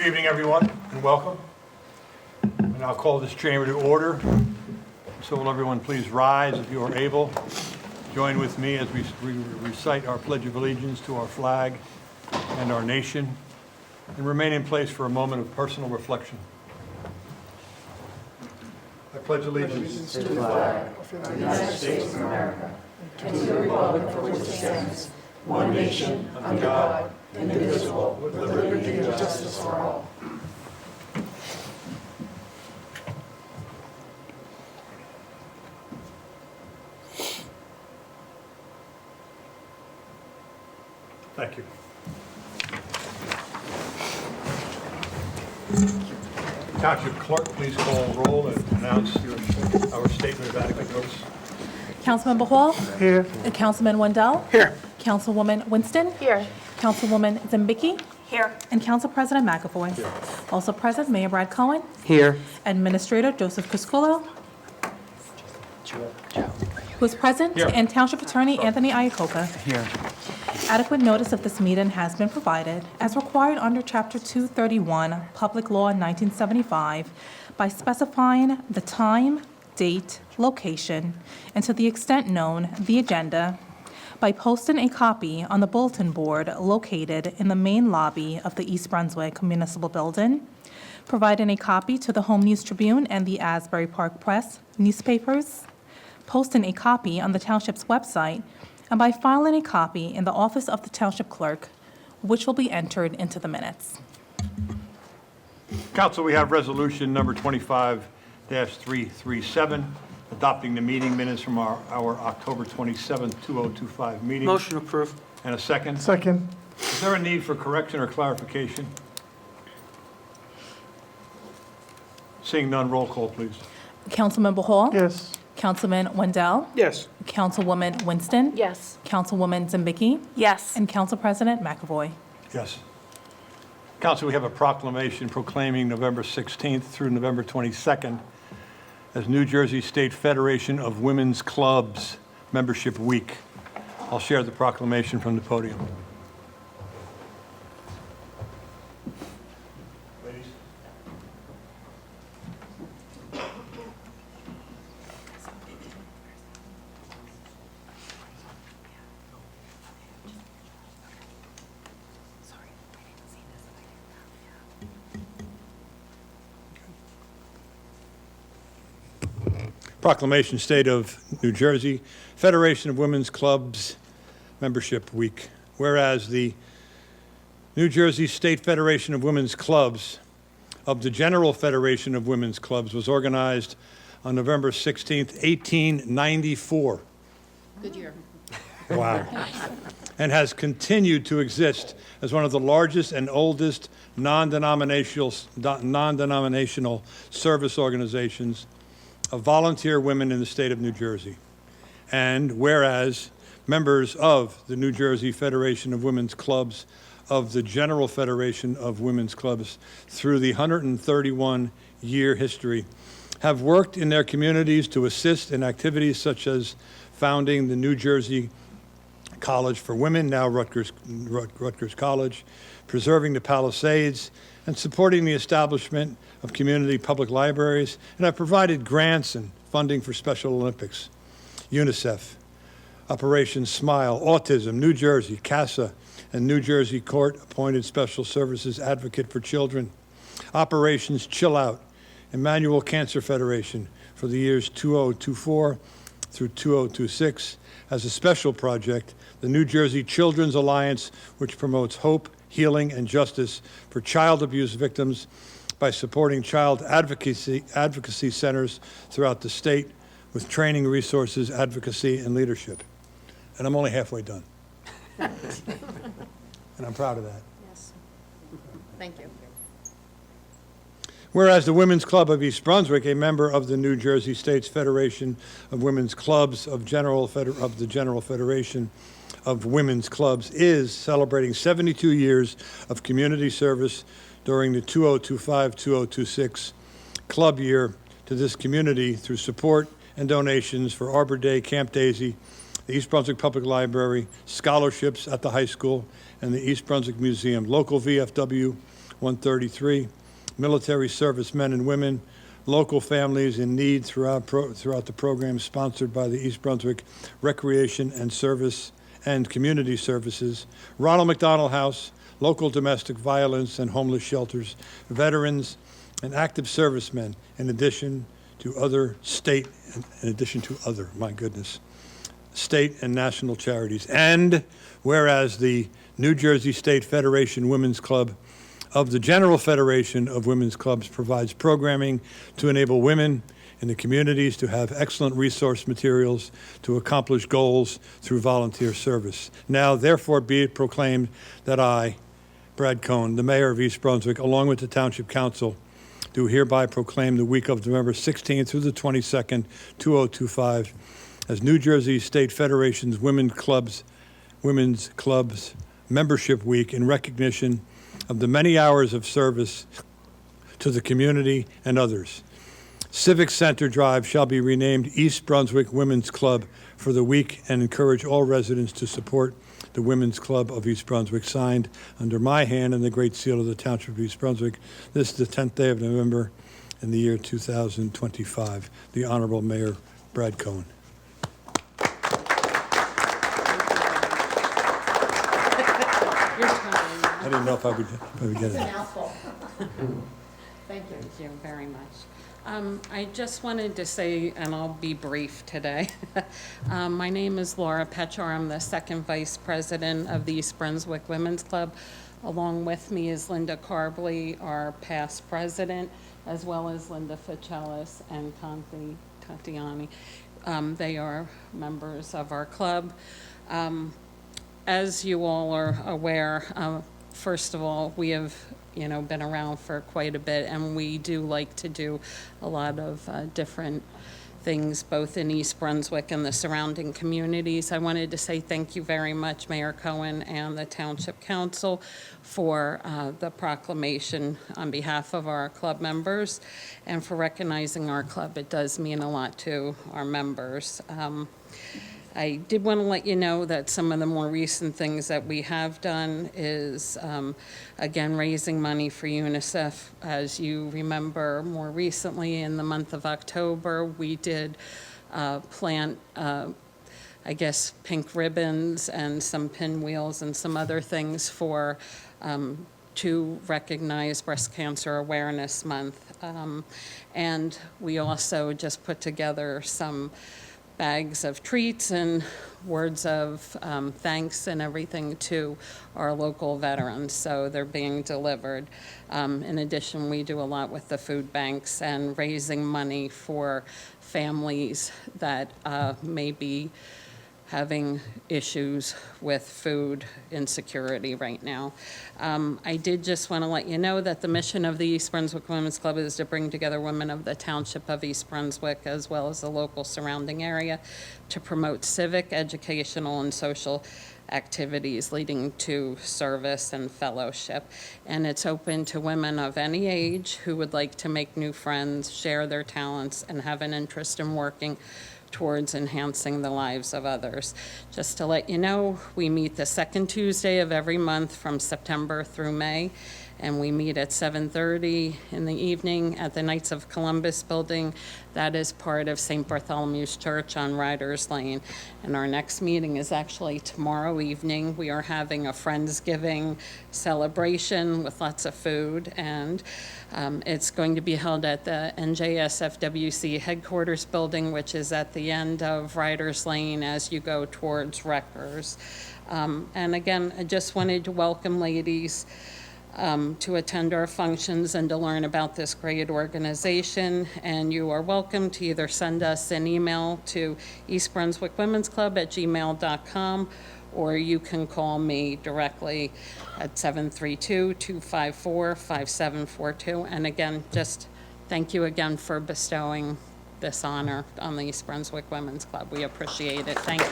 Good evening, everyone, and welcome. And I'll call this chamber to order. So will everyone please rise if you are able. Join with me as we recite our Pledge of Allegiance to our flag and our nation, and remain in place for a moment of personal reflection. I pledge allegiance to the flag of the United States of America and to the republic for which it stands, one nation, under God, indivisible, with liberty and justice for all. Thank you. Township Clerk, please call roll and announce our statement of adequate notice. Councilmember Hall? Here. Councilman Wendell? Here. Councilwoman Winston? Here. Councilwoman Zembicki? Here. And Council President McAvoy. Here. Also present, Mayor Brad Cohen. Here. Administrator Joseph Criscuolo, who is present. Here. And Township Attorney Anthony Iacoca. Here. Adequate notice of this meeting has been provided, as required under Chapter 231, Public Law 1975, by specifying the time, date, location, and to the extent known, the agenda, by posting a copy on the bulletin board located in the main lobby of the East Brunswick Municipal Building, providing a copy to the Home News Tribune and the Asbury Park Press newspapers, posting a copy on the Township's website, and by filing a copy in the office of the Township Clerk, which will be entered into the minutes. Council, we have resolution number 25-337, adopting the meeting minutes from our October 27th, 2025 meeting. Motion approved. And a second. Second. Is there a need for correction or clarification? Seeing none, roll call, please. Councilmember Hall? Yes. Councilman Wendell? Yes. Councilwoman Winston? Yes. Councilwoman Zembicki? Yes. And Council President McAvoy. Yes. Council, we have a proclamation proclaiming November 16th through November 22nd as New Jersey State Federation of Women's Clubs Membership Week. I'll share the proclamation from the podium. Ladies. Proclamation, State of New Jersey, Federation of Women's Clubs Membership Week. Whereas the New Jersey State Federation of Women's Clubs of the General Federation of Women's Clubs was organized on November 16th, 1894. Good year. Wow. And has continued to exist as one of the largest and oldest non-denominational service organizations of volunteer women in the state of New Jersey. And whereas members of the New Jersey Federation of Women's Clubs of the General Federation of Women's Clubs through the 131-year history have worked in their communities to assist in activities such as founding the New Jersey College for Women, now Rutgers College, preserving the Palisades, and supporting the establishment of community public libraries, and have provided grants and funding for Special Olympics, UNICEF, Operation Smile, Autism, New Jersey, CASA, and New Jersey Court-appointed Special Services Advocate for Children, Operations Chill Out, Emmanuel Cancer Federation for the years 2024 through 2026, as a special project, the New Jersey Children's Alliance, which promotes hope, healing, and justice for child abuse victims by supporting child advocacy centers throughout the state with training, resources, advocacy, and leadership. And I'm only halfway done. And I'm proud of that. Yes. Thank you. Whereas the Women's Club of East Brunswick, a member of the New Jersey State's Federation of Women's Clubs of the General Federation of Women's Clubs, is celebrating 72 years of community service during the 2025-2026 club year to this community through support and donations for Arbor Day, Camp Daisy, the East Brunswick Public Library, scholarships at the high school, and the East Brunswick Museum. Local VFW 133, military servicemen and women, local families in need throughout the program sponsored by the East Brunswick Recreation and Service and Community Services, Ronald McDonald House, local domestic violence and homeless shelters, veterans, and active servicemen, in addition to other, state and national charities. And whereas the New Jersey State Federation Women's Club of the General Federation of Women's Clubs provides programming to enable women in the communities to have excellent resource materials to accomplish goals through volunteer service. Now, therefore, be it proclaimed that I, Brad Cohn, the Mayor of East Brunswick, along with the Township Council, do hereby proclaim the week of November 16th through the 22nd, 2025, as New Jersey State Federation's Women's Clubs Membership Week in recognition of the many hours of service to the community and others. Civic Center Drive shall be renamed East Brunswick Women's Club for the week and encourage all residents to support the Women's Club of East Brunswick, signed under my hand and the Great Seal of the Township of East Brunswick. This is the 10th day of November in the year 2025. The Honorable Mayor Brad Cohn. I didn't know if I would get it. mouthful. Thank you. Thank you very much. I just wanted to say, and I'll be brief today, my name is Laura Petchar. I'm the second vice president of the East Brunswick Women's Club. Along with me is Linda Carbley, our past president, as well as Linda Ficelis and Tantiani. They are members of our club. As you all are aware, first of all, we have been around for quite a bit, and we do like to do a lot of different things both in East Brunswick and the surrounding communities. I wanted to say thank you very much, Mayor Cohen and the Township Council, for the proclamation on behalf of our club members and for recognizing our club. It does mean a lot to our members. I did want to let you know that some of the more recent things that we have done is, again, raising money for UNICEF. As you remember, more recently in the month of October, we did plant, pink ribbons and some pinwheels and some other things for to recognize Breast Cancer Awareness Month. And we also just put together some bags of treats and words of thanks and everything to our local veterans. So they're being delivered. In addition, we do a lot with the food banks and raising money for families that may be having issues with food insecurity right now. I did just want to let you know that the mission of the East Brunswick Women's Club is to bring together women of the Township of East Brunswick as well as the local surrounding area to promote civic, educational, and social activities leading to service and fellowship. And it's open to women of any age who would like to make new friends, share their talents, and have an interest in working towards enhancing the lives of others. Just to let you know, we meet the second Tuesday of every month from September through May, and we meet at 7:30 in the evening at the Knights of Columbus building. That is part of St. Bartholomew's Church on Riders Lane. And our next meeting is actually tomorrow evening. We are having a Friendsgiving celebration with lots of food, and it's going to be held at the NJSFWC headquarters building, which is at the end of Riders Lane as you go towards Rutgers. And again, I just wanted to welcome ladies to attend our functions and to learn about this great organization. And you are welcome to either send us an email to eastbrunswickwomensclub@gmail.com, or you can call me directly at 732-254-5742. And again, just thank you again for bestowing this honor on the East Brunswick Women's Club. We appreciate it. Thank you.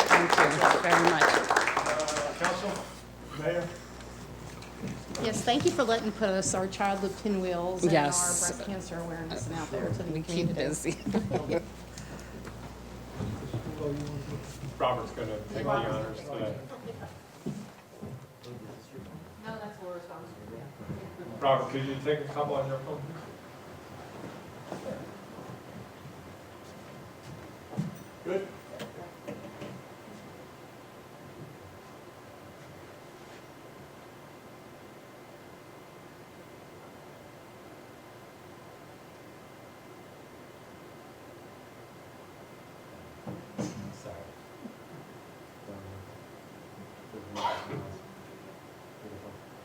Thank you very much. Council, Mayor. Yes, thank you for letting me put us our childhood pinwheels and our Yes. breast cancer awareness and out there to the We community. keep busy. Robert's going to take the honors today. No, that's Laura's Robert, could you take a couple on your phone, please? Good.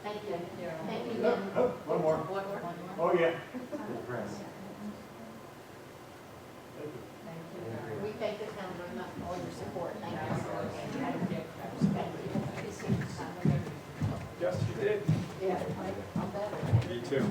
Thank you. Thank you. Oh, one more. Oh, yeah. We thank the town very much for all your support. Thank you. Yes, you did. Yeah, I'm better. Me too.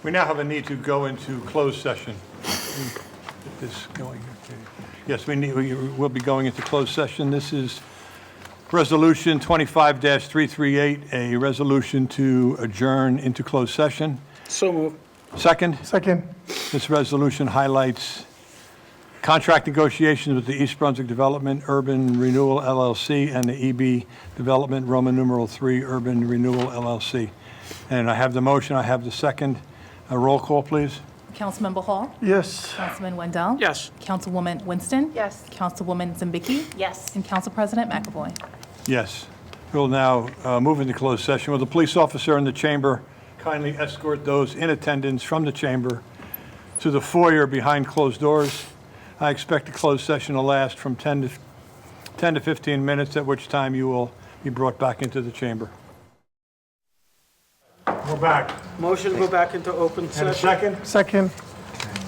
We now have a need to go into closed session. Get this going. Okay. Yes, we will be going into closed session. This is Resolution 25-338, a resolution to adjourn into closed session. So moved. Second, Second. this resolution highlights contract negotiations with the East Brunswick Development Urban Renewal LLC and the EB Development Roman numeral 3 Urban Renewal LLC. And I have the motion, I have the second. A roll call, please. Councilmember Hall? Yes. Councilman Wendell? Yes. Councilwoman Winston? Yes. Councilwoman Zambicki? Yes. And Council President McAvoy. Yes. We'll now move into closed session. Will the police officer in the chamber kindly escort those in attendance from the chamber to the foyer behind closed doors? I expect the closed session to last from 10 to 15 minutes, at which time you will be brought back into the chamber. We're back. Motion to go back into open And a session. second? Second.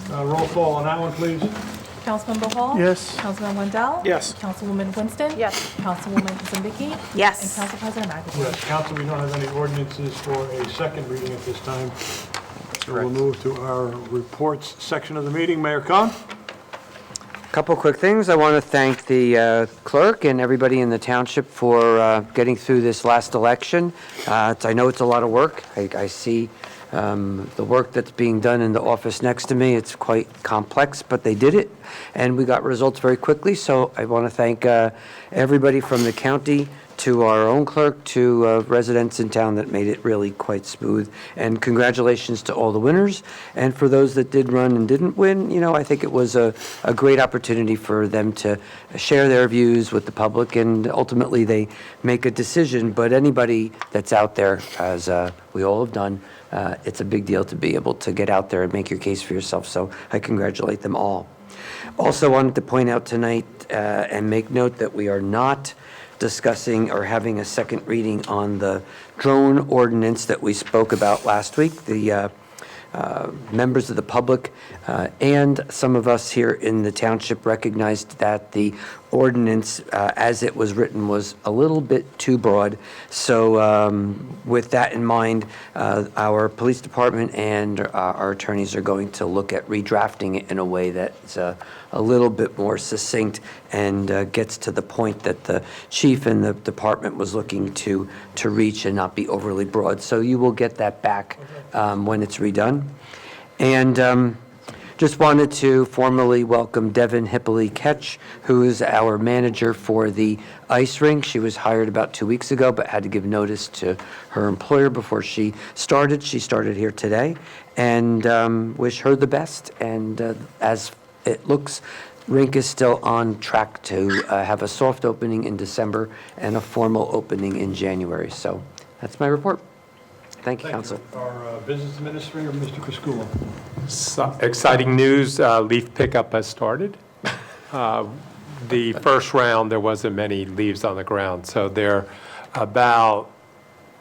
Roll call on that one, please. Councilmember Hall? Yes. Councilman Wendell? Yes. Councilwoman Winston? Yes. Councilwoman Zambicki? Yes. And Council President McAvoy. Yes, council, we don't have any ordinances for a second reading at this time. So we'll move to our reports section of the meeting. Mayor Cohn? Couple quick things. I want to thank the clerk and everybody in the township for getting through this last election. I know it's a lot of work. I see the work that's being done in the office next to me. It's quite complex, but they did it, and we got results very quickly. So I want to thank everybody from the county to our own clerk, to residents in town that made it really quite smooth. And congratulations to all the winners. And for those that did run and didn't win, you know, I think it was a great opportunity for them to share their views with the public, and ultimately they make a decision. But anybody that's out there, as we all have done, it's a big deal to be able to get out there and make your case for yourself. So I congratulate them all. Also wanted to point out tonight and make note that we are not discussing or having a second reading on the drone ordinance that we spoke about last week. The members of the public and some of us here in the township recognized that the ordinance, as it was written, was a little bit too broad. So with that in mind, our police department and our attorneys are going to look at redrafting it in a way that's a little bit more succinct and gets to the point that the chief and the department was looking to reach and not be overly broad. So you will get that back when it's redone. And just wanted to formally welcome Devin Hippoly-Ketch, who is our manager for the ice rink. She was hired about 2 weeks ago, but had to give notice to her employer before she started. She started here today, and wish her the best. And as it looks, rink is still on track to have a soft opening in December and a formal opening in January. So that's my report. Thank you, Council. Our business administrator, Mr. Criscuolo. Exciting news, leaf pickup has started. The first round, there wasn't many leaves on the ground, so they're about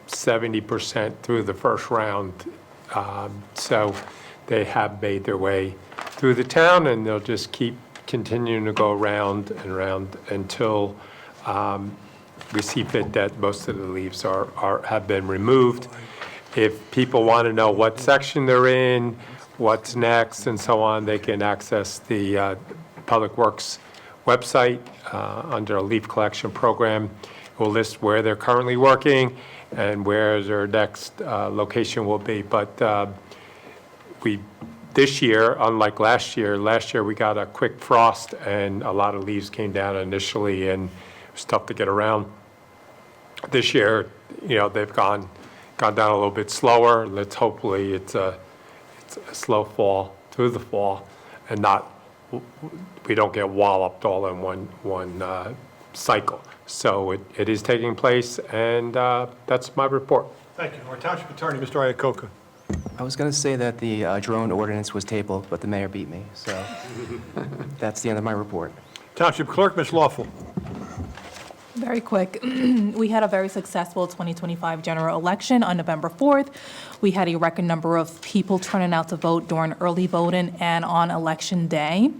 70% through the first round. So they have made their way through the town, and they'll just keep continuing to go around and around until we see fit that most of the leaves have been removed. If people want to know what section they're in, what's next, and so on, they can access the Public Works website under a leaf collection program. It will list where they're currently working and where their next location will be. But this year, unlike last year we got a quick frost and a lot of leaves came down initially and it was tough to get around. This year, they've gone down a little bit slower. Hopefully it's a slow fall through the fall and we don't get walloped all in one cycle. So it is taking place, and that's my report. Thank you. Our Township Attorney, Mr. Iacocca. I was going to say that the drone ordinance was tabled, but the mayor beat me, so that's the end of my report. Township Clerk, Ms. Lawful. Very quick. We had a very successful 2025 general election on November 4th. We had a record number of people turning out to vote during early voting and on Election Day.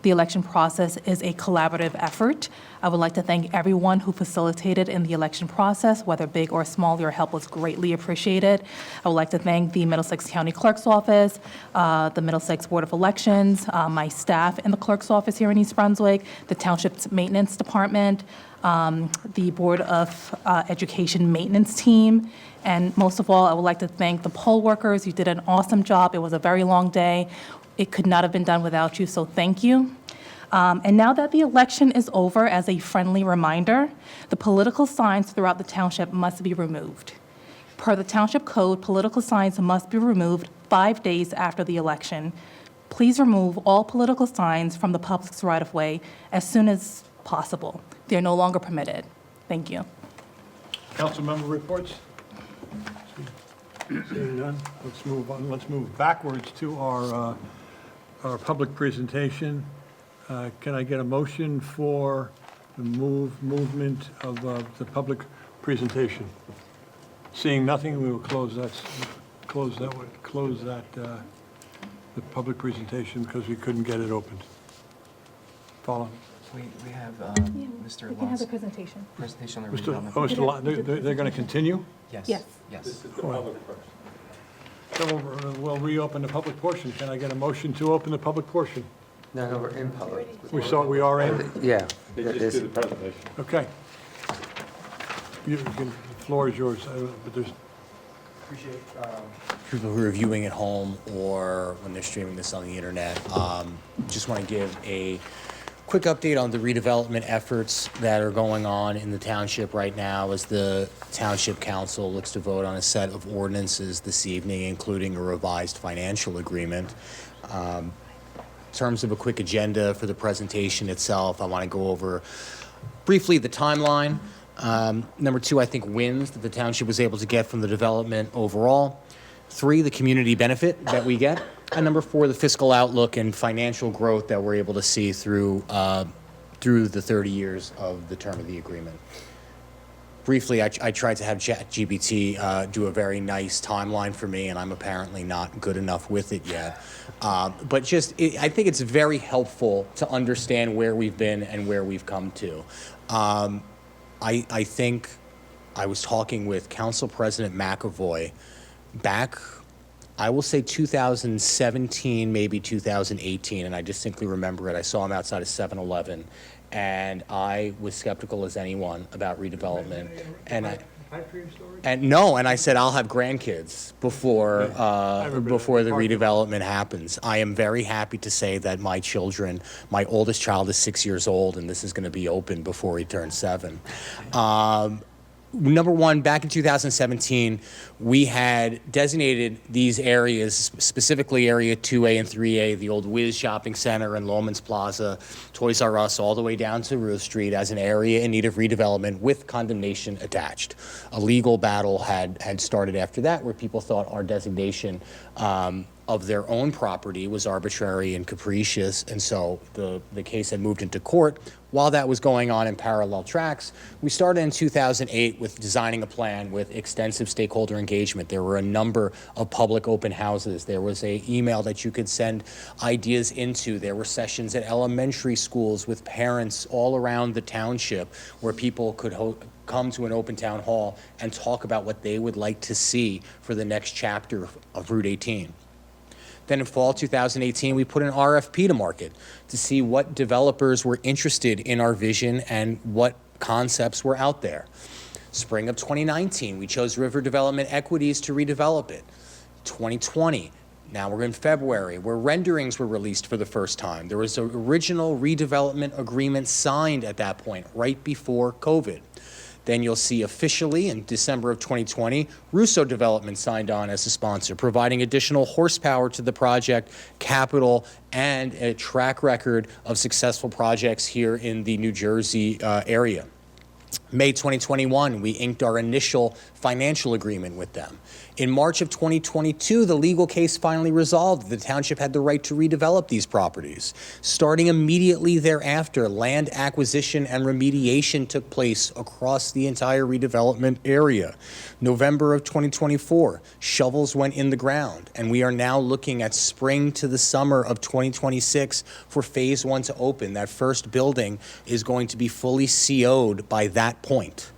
The election process is a collaborative effort. I would like to thank everyone who facilitated in the election process, whether big or small. Your help was greatly appreciated. I would like to thank the Middlesex County Clerk's Office, the Middlesex Board of Elections, my staff in the Clerk's Office here in East Brunswick, the Township's Maintenance Department, the Board of Education Maintenance Team, and most of all, I would like to thank the poll workers. You did an awesome job. It was a very long day. It could not have been done without you, so thank you. And now that the election is over, as a friendly reminder, the political signs throughout the township must be removed. Per the Township Code, political signs must be removed 5 days after the election. Please remove all political signs from the public's right-of-way as soon as possible. They're no longer permitted. Thank you. Council member reports? Seeing none, let's move on. Let's move backwards to our public presentation. Can I get a motion for the movement of the public presentation? Seeing nothing, we will close the public presentation because we couldn't get it opened. Follow. We have Mr. We can have the Law's presentation. presentation on the Mr. redevelopment. They're going to continue? Yes. Yes. So we'll reopen the public portion. Can I get a motion to open the public portion? No, we're in public. We are in? Yeah. Okay. The floor is yours, but there's, people who are viewing at home or when they're streaming this on the internet. Just want to give a quick update on the redevelopment efforts that are going on in the township right now as the Township Council looks to vote on a set of ordinances this evening, including a revised financial agreement. In terms of a quick agenda for the presentation itself, I want to go over briefly the timeline. Number two, I think wins that the township was able to get from the development overall. 3, the community benefit that we get. And number 4, the fiscal outlook and financial growth that we're able to see through the 30 years of the term of the agreement. Briefly, I tried to have ChatGPT do a very nice timeline for me, and I'm apparently not good enough with it yet. But I think it's very helpful to understand where we've been and where we've come to. I think I was talking with Council President McAvoy back, I will say 2017, maybe 2018, and I distinctly remember it. I saw him outside of 7-Eleven, and I was skeptical as anyone about redevelopment. And I said I'll have grandkids before the redevelopment happens. I am very happy to say that my oldest child is 6 years old, and this is going to be open before he turns 7. Number one, back in 2017, we had designated these areas, specifically Area 2A and 3A, the old Wiz Shopping Center and Loman's Plaza, Toys R Us, all the way down to Ruth Street, as an area in need of redevelopment with condemnation attached. A legal battle had started after that, where people thought our designation of their own property was arbitrary and capricious, and so the case had moved into court. While that was going on in parallel tracks, we started in 2008 with designing a plan with extensive stakeholder engagement. There were a number of public open houses. There was an email that you could send ideas into. There were sessions at elementary schools with parents all around the township where people could come to an open town hall and talk about what they would like to see for the next chapter of Route 18. Then in fall 2018, we put an RFP to market to see what developers were interested in our vision and what concepts were out there. Spring of 2019, we chose River Development Equities to redevelop it. 2020, now we're in February, where renderings were released for the first time. There was an original redevelopment agreement signed at that point, right before COVID. Then you'll see officially in December of 2020, Russo Development signed on as a sponsor, providing additional horsepower to the project, capital, and a track record of successful projects here in the New Jersey area. May 2021, we inked our initial financial agreement with them. In March of 2022, the legal case finally resolved. The township had the right to redevelop these properties. Starting immediately thereafter, land acquisition and remediation took place across the entire redevelopment area. November of 2024, shovels went in the ground, and we are now looking at spring to the summer of 2026 for phase 1 to open. That first building is going to be fully CO'd by that point.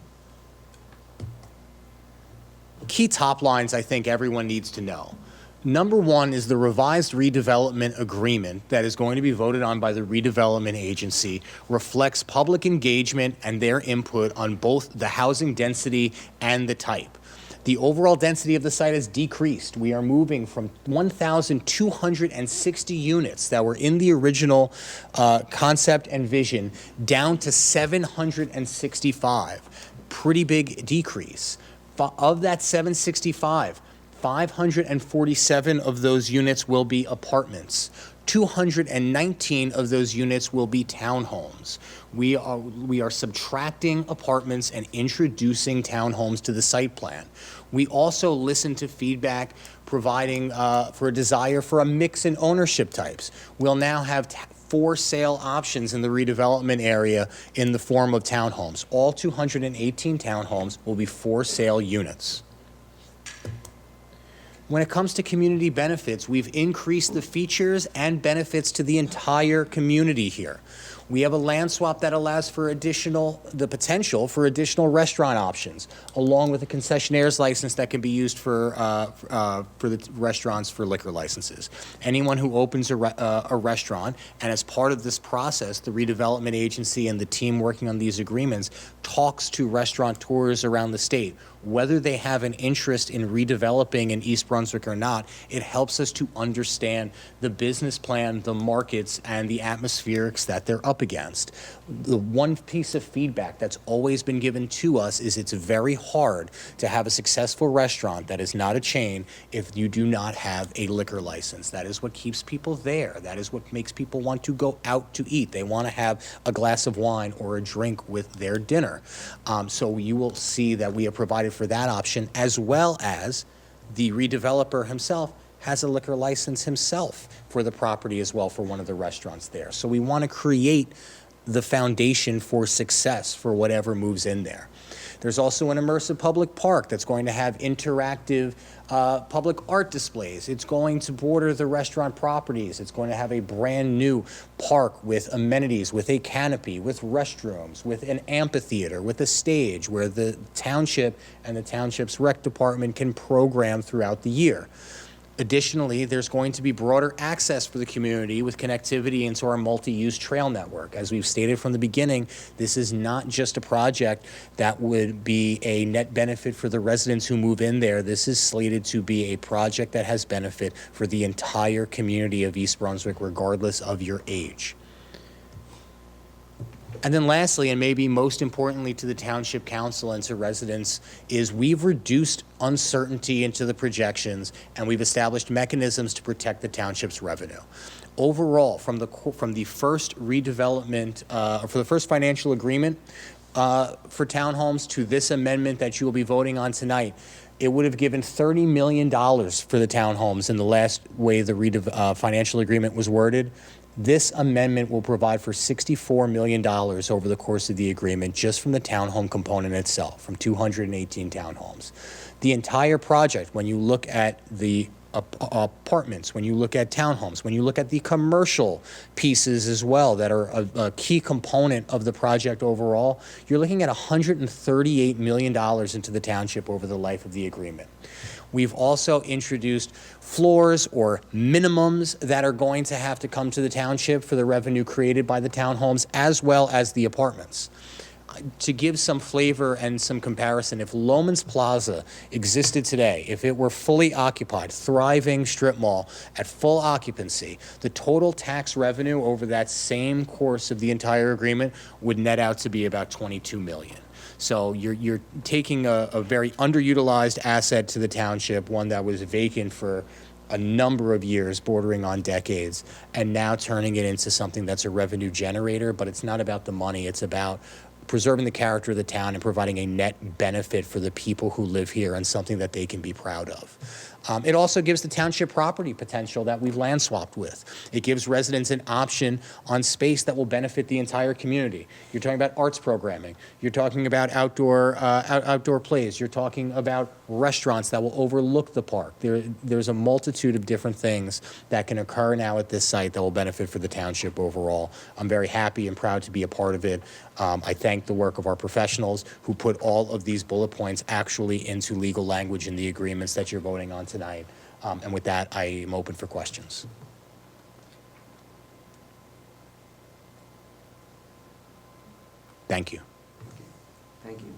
Key top lines I think everyone needs to know. Number one is the revised redevelopment agreement that is going to be voted on by the redevelopment agency reflects public engagement and their input on both the housing density and the type. The overall density of the site has decreased. We are moving from 1,260 units that were in the original concept and vision down to 765. Pretty big decrease. Of that 765, 547 of those units will be apartments. 219 of those units will be townhomes. We are subtracting apartments and introducing townhomes to the site plan. We also listen to feedback providing for a desire for a mix in ownership types. We'll now have for sale options in the redevelopment area in the form of townhomes. All 218 townhomes will be for sale units. When it comes to community benefits, we've increased the features and benefits to the entire community here. We have a land swap that allows for the potential for additional restaurant options, along with a concessionaire's license that can be used for the restaurants for liquor licenses. Anyone who opens a restaurant, and as part of this process, the redevelopment agency and the team working on these agreements talks to restaurateurs around the state. Whether they have an interest in redeveloping in East Brunswick or not, it helps us to understand the business plan, the markets, and the atmospherics that they're up against. The one piece of feedback that's always been given to us is it's very hard to have a successful restaurant that is not a chain if you do not have a liquor license. That is what keeps people there. That is what makes people want to go out to eat. They want to have a glass of wine or a drink with their dinner. So you will see that we have provided for that option, as well as the redeveloper himself has a liquor license himself for the property as well for one of the restaurants there. So we want to create the foundation for success for whatever moves in there. There's also an immersive public park that's going to have interactive public art displays. It's going to border the restaurant properties. It's going to have a brand new park with amenities, with a canopy, with restrooms, with an amphitheater, with a stage where the township and the township's rec department can program throughout the year. Additionally, there's going to be broader access for the community with connectivity into our multi-use trail network. As we've stated from the beginning, this is not just a project that would be a net benefit for the residents who move in there. This is slated to be a project that has benefit for the entire community of East Brunswick, regardless of your age. And then lastly, and maybe most importantly to the Township Council and to residents, is we've reduced uncertainty into the projections and we've established mechanisms to protect the township's revenue. Overall, from the first redevelopment, for the first financial agreement for townhomes to this amendment that you will be voting on tonight, it would have given $30 million for the townhomes in the last way the financial agreement was worded. This amendment will provide for $64 million over the course of the agreement just from the townhome component itself, from 218 townhomes. The entire project, when you look at the apartments, when you look at townhomes, when you look at the commercial pieces as well that are a key component of the project overall, you're looking at $138 million into the township over the life of the agreement. We've also introduced floors or minimums that are going to have to come to the township for the revenue created by the townhomes as well as the apartments. To give some flavor and some comparison, if Loman's Plaza existed today, if it were fully occupied, thriving strip mall at full occupancy, the total tax revenue over that same course of the entire agreement would net out to be about $22 million. So you're taking a very underutilized asset to the township, one that was vacant for a number of years, bordering on decades, and now turning it into something that's a revenue generator. But it's not about the money, it's about preserving the character of the town and providing a net benefit for the people who live here and something that they can be proud of. It also gives the township property potential that we've land swapped with. It gives residents an option on space that will benefit the entire community. You're talking about arts programming. You're talking about outdoor plays. You're talking about restaurants that will overlook the park. There's a multitude of different things that can occur now at this site that will benefit for the township overall. I'm very happy and proud to be a part of it. I thank the work of our professionals who put all of these bullet points actually into legal language in the agreements that you're voting on tonight. And with that, I am open for questions. Thank you. Thank you.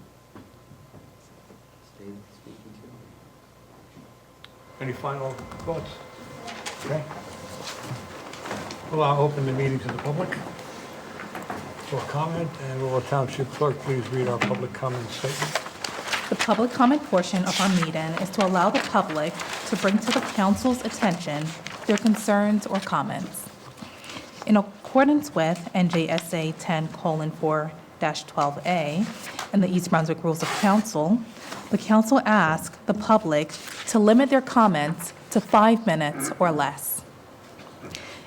Steve, speaking to Any final thoughts? Okay. Well, I'll open the meeting to the public for comment, and will the township clerk please read our public comment statement? The public comment portion of our meeting is to allow the public to bring to the council's attention their concerns or comments. In accordance with NJSA 10:4-12A and the East Brunswick Rules of Council, the council asks the public to limit their comments to 5 minutes or less.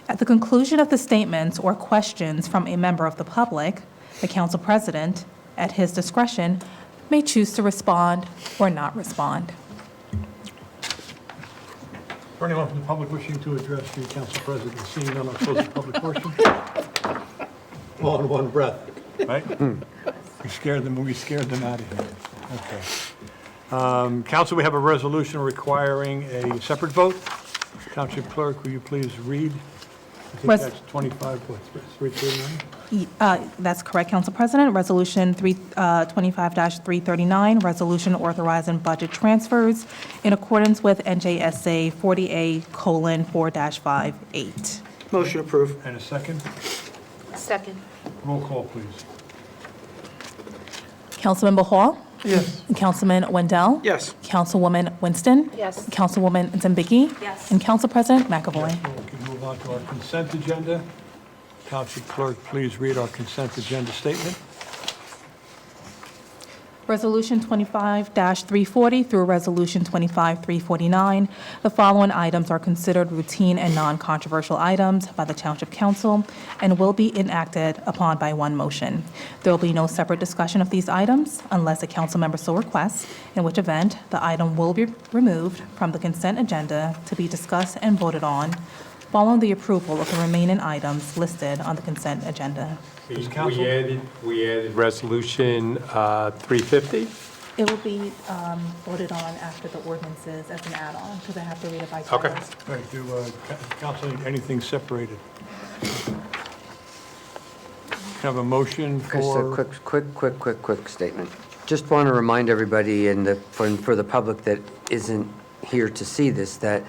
At the conclusion of the statements or questions from a member of the public, the council president, at his discretion, may choose to respond or not respond. For anyone from the public wishing to address the council president, seeing none, I'll close the public portion. All in one breath, right? We scared them out of here. Okay. Council, we have a resolution requiring a separate vote. Township clerk, will you please read? I think that's 339. That's correct, Council President. Resolution 25-339, resolution authorizing budget transfers in accordance with NJSA 40A:4-58. Motion approved. And a second? Second. Roll call, please. Councilmember Hall? Yes. Councilman Wendell? Yes. Councilwoman Winston? Yes. Councilwoman Zambicki? Yes. And Council President McAvoy. We can move on to our consent agenda. Township clerk, please read our consent agenda statement. Resolution 25-340 through Resolution 25-349. The following items are considered routine and non-controversial items by the Township Council and will be enacted upon by one motion. There will be no separate discussion of these items unless a council member so requests, in which event the item will be removed from the consent agenda to be discussed and voted on following the approval of the remaining items listed on the consent agenda. Does council- We added resolution 350. It will be voted on after the ordinances as an add-on, because I have to read it by title. Okay. All right, do council need anything separated? Have a motion Just a for, quick statement. Just want to remind everybody and for the public that isn't here to see this, that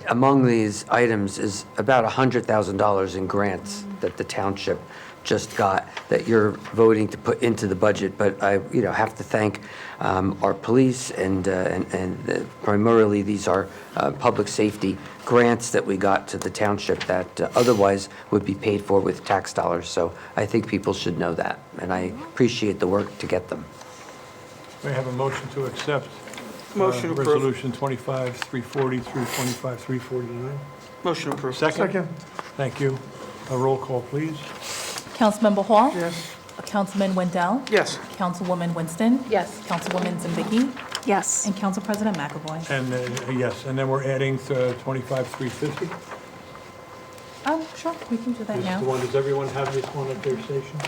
among these items is about $100,000 in grants that the township just got that you're voting to put into the budget. But I, have to thank our police and primarily these are public safety grants that we got to the township that otherwise would be paid for with tax dollars. So I think people should know that, and I appreciate the work to get them. we have a motion to accept Motion approved. Resolution 25-340 through 25-349. Motion approved. Second? Thank you. A roll call, please. Councilmember Hall? Yes. Councilman Wendell? Yes. Councilwoman Winston? Yes. Councilwoman Zambicki? Yes. And Council President McAvoy. And, yes, and then we're adding 25-350. Sure, we can do that This is now. the one, does everyone have this one at their station?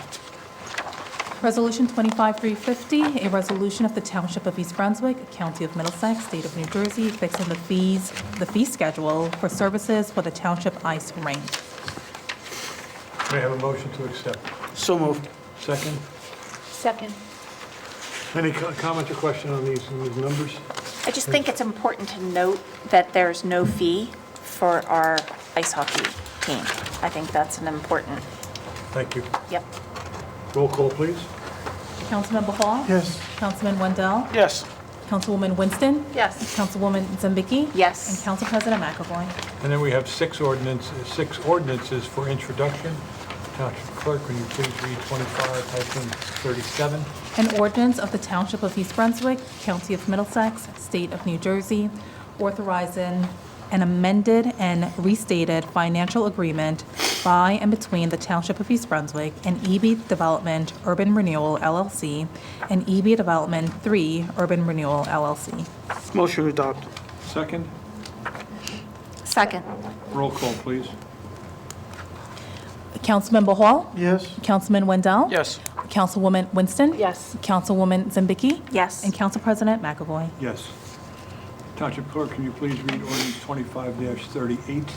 Resolution 25-350, a resolution of the Township of East Brunswick, County of Middlesex, State of New Jersey, fixing the fee schedule for services for the Township Ice Rink. May I have a motion to accept? So moved. Second? Second. Any comment or question on these numbers? I just think it's important to note that there's no fee for our ice hockey team. I think that's an important, Thank you. yep. Roll call, please. Councilmember Hall? Yes. Councilman Wendell? Yes. Councilwoman Winston? Yes. Councilwoman Zambicki? Yes. And Council President McAvoy. And then we have six ordinances for introduction. Township Clerk, can you please read 25-37? An ordinance of the Township of East Brunswick, County of Middlesex, State of New Jersey, authorizing an amended and restated financial agreement by and between the Township of East Brunswick and EB Development Urban Renewal LLC and EB Development 3 Urban Renewal LLC. Motion adopted. Second? Second. Roll call, please. Councilmember Hall? Yes. Councilman Wendell? Yes. Councilwoman Winston? Yes. Councilwoman Zambicki? Yes. And Council President McAvoy. Yes. Township Clerk, can you please read ordinance 25-38?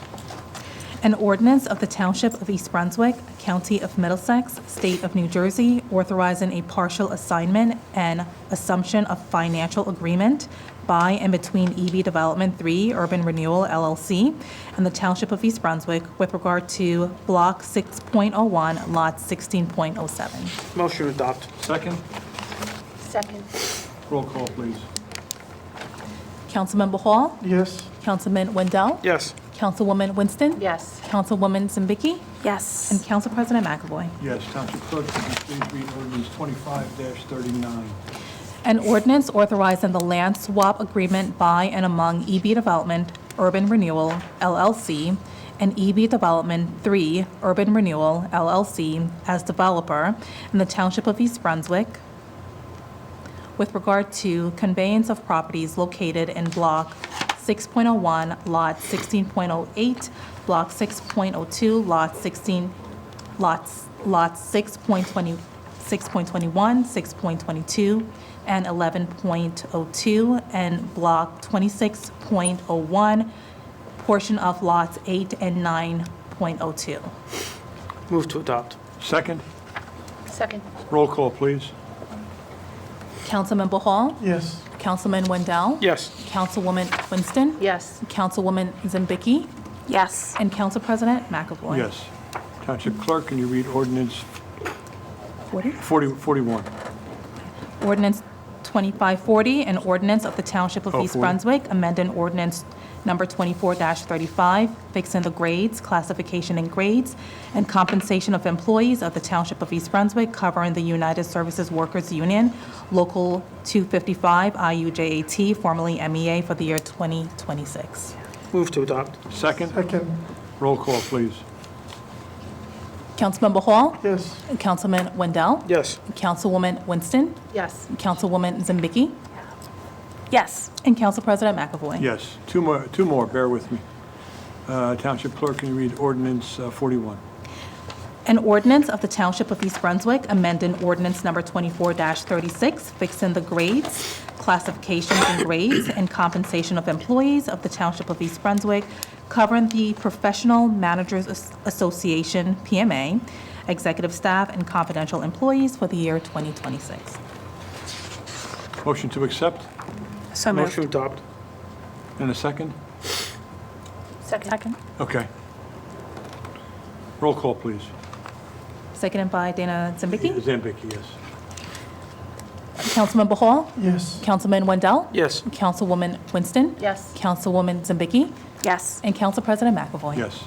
An ordinance of the Township of East Brunswick, County of Middlesex, State of New Jersey, authorizing a partial assignment and assumption of financial agreement by and between EB Development 3 Urban Renewal LLC and the Township of East Brunswick with regard to Block 6.01, Lot 16.07. Motion adopted. Second? Second. Roll call, please. Councilmember Hall? Yes. Councilman Wendell? Yes. Councilwoman Winston? Yes. Councilwoman Zambicki? Yes. And Council President McAvoy. Yes. Township Clerk, can you please read ordinance 25-39? An ordinance authorizing the land swap agreement by and among EB Development Urban Renewal LLC and EB Development 3 Urban Renewal LLC as developer in the Township of East Brunswick with regard to conveyance of properties located in Block 6.01, Lot 16.08, Block 6.02, Lot 6.20, 6.21, 6.22, and 11.02, and Block 26.01, portion of lots 8 and 9.02. Move to adopt. Second? Second. Roll call, please. Councilmember Hall? Yes. Councilman Wendell? Yes. Councilwoman Winston? Yes. Councilwoman Zambicki? Yes. And Council President McAvoy. Yes. Township Clerk, can you read ordinance 40? 41? Ordinance 2540, an ordinance of the Township of Oh, East 40. Brunswick, amending ordinance number 24-35, fixing the grades, classification and grades, and compensation of employees of the Township of East Brunswick, covering the United Services Workers Union, Local 255, IUJAT, formerly MEA, for the year 2026. Move to adopt. Second? Roll call, please. Councilmember Hall? Yes. Councilman Wendell? Yes. Councilwoman Winston? Yes. Councilwoman Zambicki? Yes. And Council President McAvoy. Yes. Two more, bear with me. Township Clerk, can you read ordinance 41? An ordinance of the Township of East Brunswick, amending ordinance number 24-36, fixing the grades, classifications and grades, and compensation of employees of the Township of East Brunswick, covering the Professional Managers Association, PMA, executive staff, and confidential employees for the year 2026. Motion to accept? So moved. Motion adopt. And a second? Second. Okay. Roll call, please. Seconded by Dana Zambicki. Zambicki, yes. Councilmember Hall? Yes. Councilman Wendell? Yes. Councilwoman Winston? Yes. Councilwoman Zambicki? Yes. And Council President McAvoy. Yes.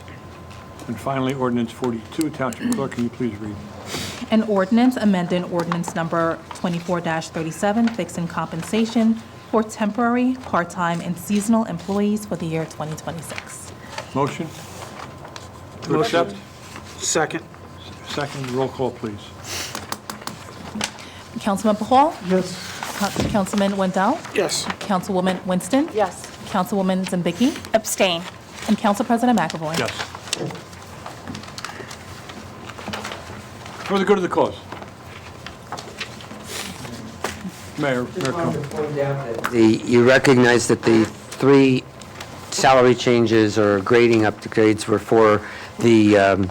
And finally, ordinance 42. Township Clerk, can you please read? An ordinance amending ordinance number 24-37, fixing compensation for temporary, part-time, and seasonal employees for the year 2026. Motion? To Motion. accept? Second. Second, roll call, please. Councilmember Hall? Yes. Councilman Wendell? Yes. Councilwoman Winston? Yes. Councilwoman Zambicki? Abstain. And Council President McAvoy? Yes. For the good of the cause. Mayor Cohen. You recognize that the 3 salary changes or grading upgrades were for the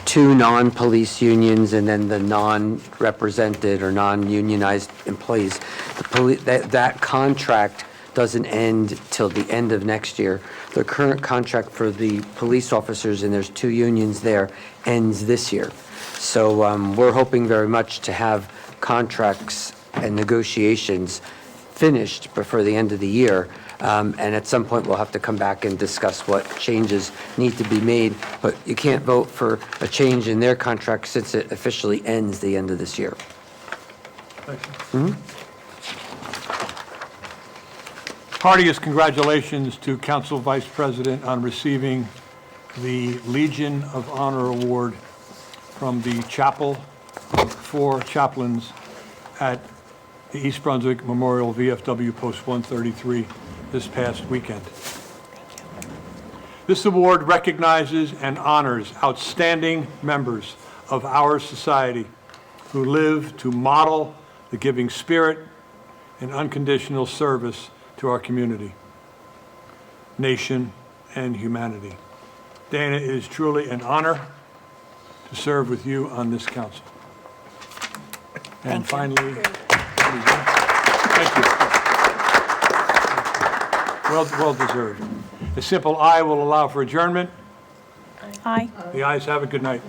2 non-police unions and then the non-represented or non-unionized employees. That contract doesn't end till the end of next year. The current contract for the police officers, and there's 2 unions there, ends this year. So we're hoping very much to have contracts and negotiations finished before the end of the year. And at some point, we'll have to come back and discuss what changes need to be made. But you can't vote for a change in their contract since it officially ends the end of this year. Heartiest congratulations to Council Vice President on receiving the Legion of Honor Award from the Chapel for Chaplains at the East Brunswick Memorial VFW Post 133 this past weekend. This award recognizes and honors outstanding members of our society who live to model the giving spirit and unconditional service to our community, nation, and humanity. Dana, it is truly an honor to serve with you on this council. And finally, thank you. Well deserved. A simple aye will allow for adjournment. Aye. The ayes have it. Good night.